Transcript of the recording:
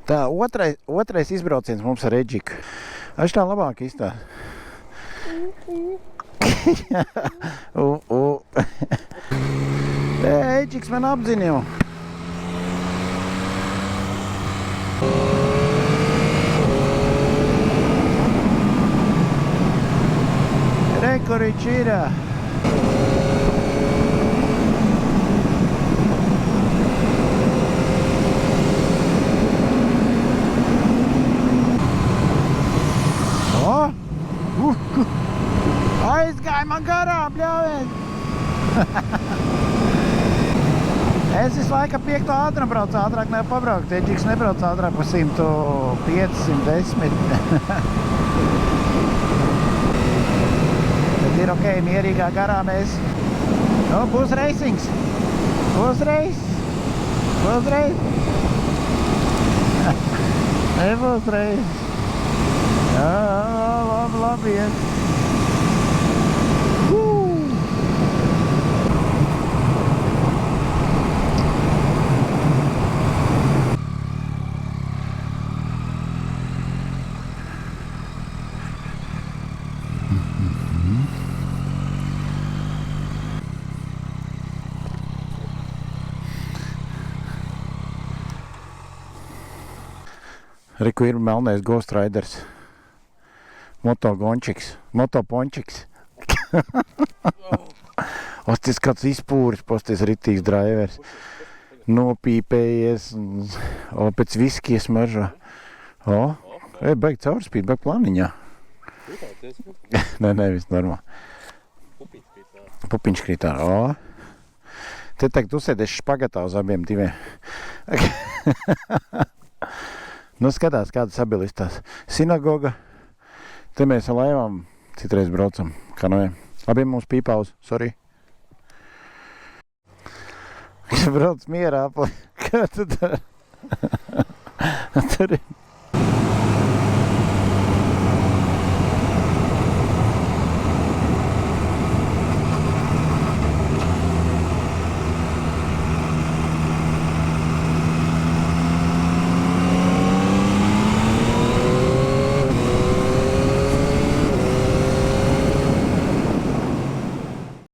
Tā, otrais izbrauciens mums ar Edžiku. Aš tā labāk izstāst. Edžiks man apzina jau. Rekurič ir. Aizgāja man garām, bļāviens! Es visu laiku 5. ātrumu braucu, ātrāk nevar pabraukt. Edžiks nebrauc ātrāk pa 105, 110. Tad ir ok, mierīgā garā mēs. Nu, būs reisings. Būs reis. Būs reis. Nebūs reis. Jā, labi, iet. Riku ir melnais Ghost Riders. Motogončiks. Motopončiks. Osties kāds izpūris, posties ritīgs drivers. Nopīpējies. Pēc viskijas maržā. Baigi caurspīd, baigi plāniņā. Nē, viss normāli. Pupiņš krīt ārā. Te tagad uzsēdies špagatā uz abiem diviem. Nu, skatās, kāda sabilistās. Sinagoga. Te mēs ar laivām citreiz braucam. Kanojam. Abiem mums pīpauz. Sorry. Brauc mierā. Kā tu tā? Tur ir.